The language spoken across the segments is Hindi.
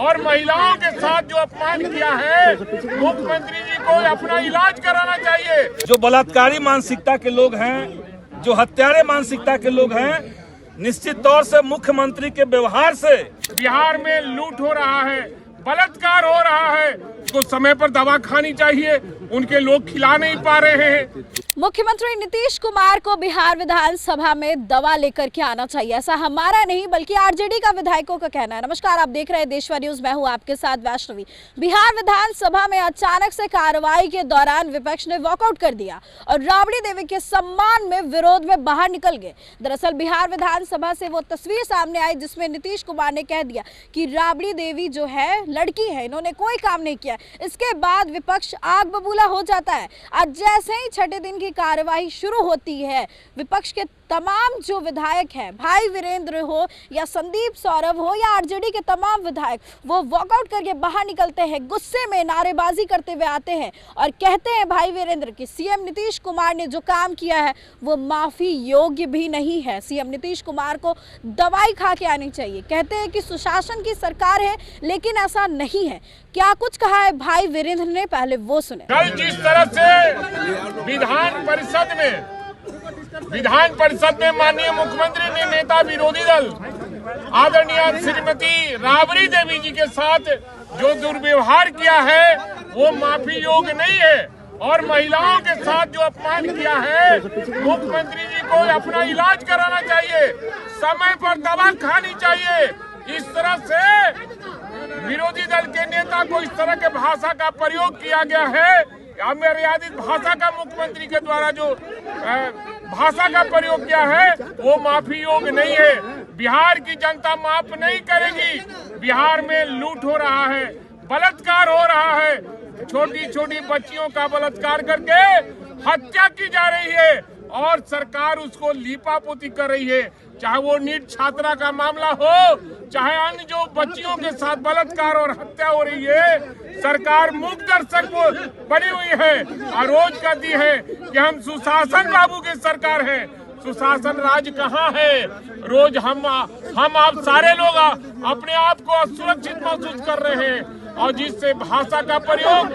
और महिलाओं के साथ जो अपमान किया है, मुख्यमंत्री जी को अपना इलाज कराना चाहिए। जो बलात्कारी मानसिकता के लोग हैं, जो हत्यारे मानसिकता के लोग हैं, निश्चित तौर से मुख्यमंत्री के व्यवहार से बिहार में लूट हो रहा है, बलात्कार हो रहा है, तो समय पर दवा खानी चाहिए, उनके लोग खिला नहीं पा रहे हैं। मुख्यमंत्री नीतीश कुमार को बिहार विधानसभा में दवा लेकर के आना चाहिए, ऐसा हमारा नहीं बल्कि आरजेडी का विधायकों का कहना है। नमस्कार, आप देख रहे हैं देशवा न्यूज, मैं हूं आपके साथ वैष्णवी। बिहार विधानसभा में अचानक से कार्रवाई के दौरान विपक्ष ने वॉकआउट कर दिया और राबड़ी देवी के सम्मान में विरोध में बाहर निकल गए। दरअसल बिहार विधानसभा से वो तस्वीर सामने आई जिसमें नीतीश कुमार ने कह दिया कि राबड़ी देवी जो है लड़की है, इन्होंने कोई काम नहीं किया। इसके बाद विपक्ष आग बबूला हो जाता है। आज जैसे ही छठे दिन की कार्यवाही शुरू होती है, विपक्ष के तमाम जो विधायक हैं, भाई वीरेंद्र हो या संदीप सौरभ हो या आरजेडी के तमाम विधायक, वो वॉकआउट करके बाहर निकलते हैं, गुस्से में नारेबाजी करते हुए आते हैं और कहते हैं भाई वीरेंद्र कि सीएम नीतीश कुमार ने जो काम किया है वो माफी योग्य भी नहीं है। सीएम नीतीश कुमार को दवाई खा के आनी चाहिए। कहते हैं कि सुशासन की सरकार है, लेकिन ऐसा नहीं है। क्या कुछ कहा है भाई वीरेंद्र ने, पहले वो सुने। कल जिस तरह से विधान परिषद में माननीय मुख्यमंत्री ने नेता विरोधी दल आदरणीय श्रीमती राबड़ी देवी जी के साथ जो दुर्व्यवहार किया है वो माफी योग्य नहीं है, और महिलाओं के साथ जो अपमान किया है, मुख्यमंत्री जी को अपना इलाज कराना चाहिए, समय पर दवा खानी चाहिए। इस तरह से विरोधी दल के नेता को इस तरह के भाषा का प्रयोग किया गया है, अमर्यादित भाषा का मुख्यमंत्री के द्वारा जो भाषा का प्रयोग किया है वो माफी योग्य नहीं है। बिहार की जनता माफ नहीं करेगी। बिहार में लूट हो रहा है, बलात्कार हो रहा है, छोटी छोटी बच्चियों का बलात्कार करके हत्या की जा रही है और सरकार उसको लीपापोती कर रही है। चाहे वो नीट छात्रा का मामला हो, चाहे अन्य जो बच्चियों के साथ बलात्कार और हत्या हो रही है, सरकार मूक दर्शक बनी हुई है और रोज कहती है कि हम सुशासन बाबू की सरकार है। सुशासन राज कहाँ है? रोज हम आप सारे लोग अपने आप को असुरक्षित महसूस कर रहे हैं, और जिससे भाषा का प्रयोग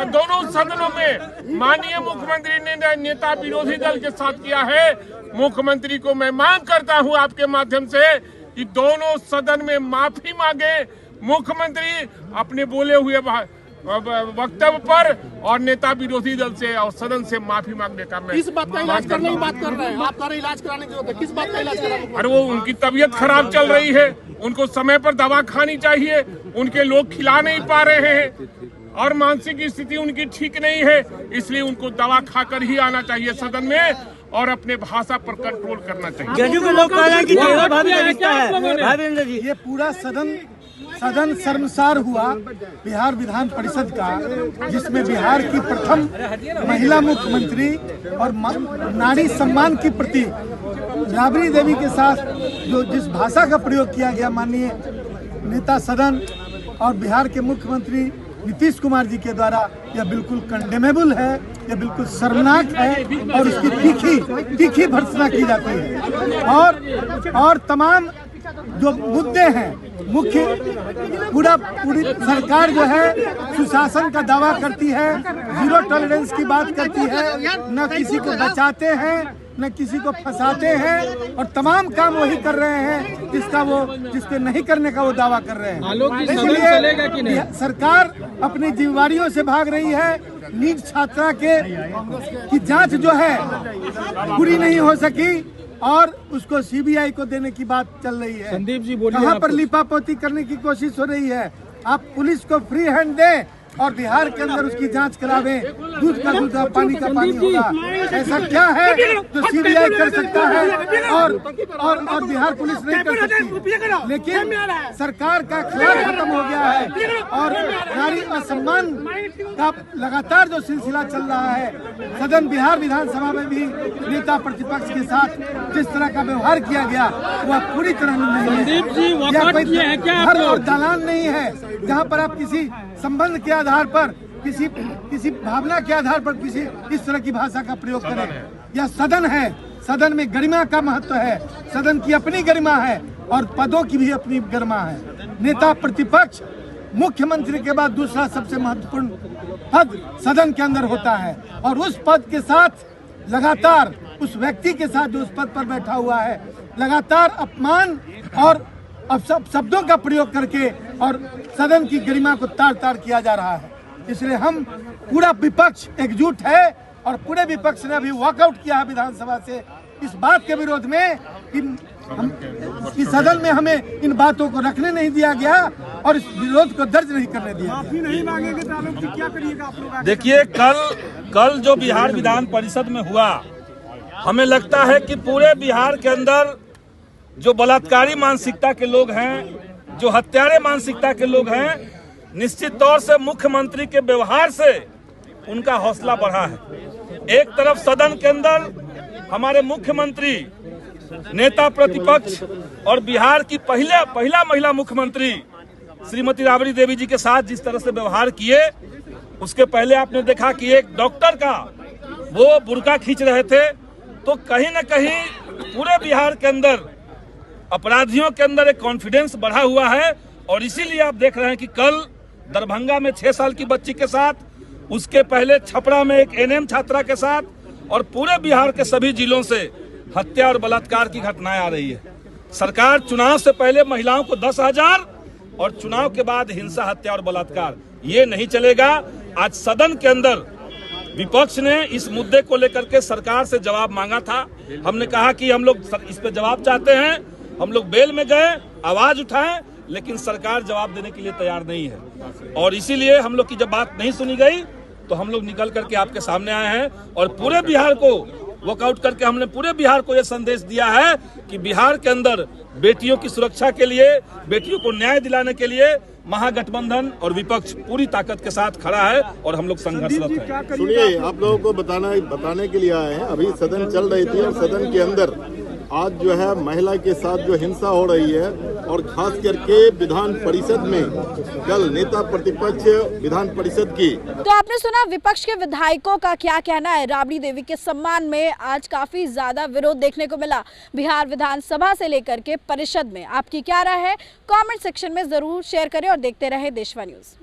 दोनों सदनों में माननीय मुख्यमंत्री ने नेता विरोधी दल के साथ किया है। मुख्यमंत्री को मैं मांग करता हूं आपके माध्यम से कि दोनों सदन में माफी मांगे मुख्यमंत्री अपने बोले हुए वक्तव्य पर, और नेता विरोधी दल से और सदन से माफी मांगने का मैं किस बात का इलाज करने की बात कर रहे हैं? आप कह रहे इलाज कराने की जरूरत है, किस बात का इलाज कराने? अरे वो उनकी तबीयत खराब चल रही है, उनको समय पर दवा खानी चाहिए, उनके लोग खिला नहीं पा रहे हैं और मानसिक स्थिति उनकी ठीक नहीं है, इसलिए उनको दवा खाकर ही आना चाहिए सदन में और अपने भाषा पर कंट्रोल करना चाहिए। जदयू के लोग कह रहे हैं कि भाभी का रिश्ता है। ये पूरा सदन शर्मसार हुआ बिहार विधान परिषद का, जिसमें बिहार की प्रथम महिला मुख्यमंत्री और नारी सम्मान की प्रति राबड़ी देवी के साथ जो जिस भाषा का प्रयोग किया गया माननीय नेता सदन और बिहार के मुख्यमंत्री नीतीश कुमार जी के द्वारा, यह बिल्कुल कंडेमेबल है, यह बिल्कुल शर्मनाक है और उसकी तीखी भर्त्सना की जाती है। और तमाम जो मुद्दे हैं, पूरी सरकार जो है सुशासन का दावा करती है, जीरो टॉलरेंस की बात करती है, न किसी को बचाते हैं न किसी को फंसाते हैं, और तमाम काम वही कर रहे हैं जिसके नहीं करने का वो दावा कर रहे हैं। इसलिए सरकार अपनी जिम्मेदारियों से भाग रही है। नीट छात्रा की जांच जो है पूरी नहीं हो सकी और उसको सीबीआई को देने की बात चल रही है। संदीप जी बोलिए, कहाँ पर लिपापोती करने की कोशिश हो रही है? आप पुलिस को फ्री हैंड दें और बिहार के अंदर उसकी जांच करावे, दूध का दूध पानी का पानी होगा। ऐसा क्या है जो सीबीआई कर सकता है और बिहार पुलिस नहीं कर सकती? लेकिन सरकार का ख्याल खत्म हो गया है और नारी असम्मान का लगातार जो सिलसिला चल रहा है, सदन बिहार विधानसभा में भी नेता प्रतिपक्ष के साथ जिस तरह का व्यवहार किया गया वह पूरी तरह नहीं है। घर और दालान नहीं है जहाँ पर आप किसी संबंध के आधार पर किसी भावना के आधार पर किसी इस तरह की भाषा का प्रयोग करें। यह सदन है, सदन में गरिमा का महत्व है, सदन की अपनी गरिमा है और पदों की भी अपनी गरिमा है। नेता प्रतिपक्ष मुख्यमंत्री के बाद दूसरा सबसे महत्वपूर्ण पद सदन के अंदर होता है, और उस पद के साथ लगातार उस व्यक्ति के साथ जो उस पद पर बैठा हुआ है लगातार अपमान और शब्दों का प्रयोग करके और सदन की गरिमा को तार तार किया जा रहा है। इसलिए हम पूरा विपक्ष एकजुट है और पूरे विपक्ष ने अभी वॉकआउट किया है विधानसभा से इस बात के विरोध में कि सदन में हमें इन बातों को रखने नहीं दिया गया और इस विरोध को दर्ज नहीं करने दिया। माफी नहीं मांगेंगे तो आप क्या करिएगा आप लोग? देखिए, कल जो बिहार विधान परिषद में हुआ, हमें लगता है कि पूरे बिहार के अंदर जो बलात्कारी मानसिकता के लोग हैं, जो हत्यारे मानसिकता के लोग हैं, निश्चित तौर से मुख्यमंत्री के व्यवहार से उनका हौसला बढ़ा है। एक तरफ सदन के अंदर हमारे मुख्यमंत्री, नेता प्रतिपक्ष और बिहार की पहला महिला मुख्यमंत्री श्रीमती राबड़ी देवी जी के साथ जिस तरह से व्यवहार किए, उसके पहले आपने देखा कि एक डॉक्टर का वो बुर्का खींच रहे थे, तो कहीं ना कहीं पूरे बिहार के अंदर अपराधियों के अंदर एक कॉन्फिडेंस बढ़ा हुआ है। और इसीलिए आप देख रहे हैं कि कल दरभंगा में 6 साल की बच्ची के साथ, उसके पहले छपरा में एक एनएम छात्रा के साथ और पूरे बिहार के सभी जिलों से हत्या और बलात्कार की घटनाएं आ रही है। सरकार चुनाव से पहले महिलाओं को 10,000 और चुनाव के बाद हिंसा, हत्या और बलात्कार, ये नहीं चलेगा। आज सदन के अंदर विपक्ष ने इस मुद्दे को लेकर के सरकार से जवाब मांगा था। हमने कहा कि हम लोग इस पे जवाब चाहते हैं। हम लोग बेल में गए, आवाज उठाएं, लेकिन सरकार जवाब देने के लिए तैयार नहीं है। और इसीलिए हम लोग की जब बात नहीं सुनी गई तो हम लोग निकल करके आपके सामने आए हैं और पूरे बिहार को वॉकआउट करके हमने पूरे बिहार को यह संदेश दिया है कि बिहार के अंदर बेटियों की सुरक्षा के लिए, बेटियों को न्याय दिलाने के लिए महागठबंधन और विपक्ष पूरी ताकत के साथ खड़ा है और हम लोग संघर्षरत हैं। सुनिए, आप लोगों को बताने के लिए आए हैं। अभी सदन चल रही थी और सदन के अंदर आज जो है महिला के साथ जो हिंसा हो रही है और खास करके विधान परिषद में कल नेता प्रतिपक्ष विधान परिषद की। तो आपने सुना विपक्ष के विधायकों का क्या कहना है। राबड़ी देवी के सम्मान में आज काफी ज्यादा विरोध देखने को मिला बिहार विधानसभा से लेकर के परिषद में। आपकी क्या राय है, कमेंट सेक्शन में जरूर शेयर करें और देखते रहे देशवा न्यूज।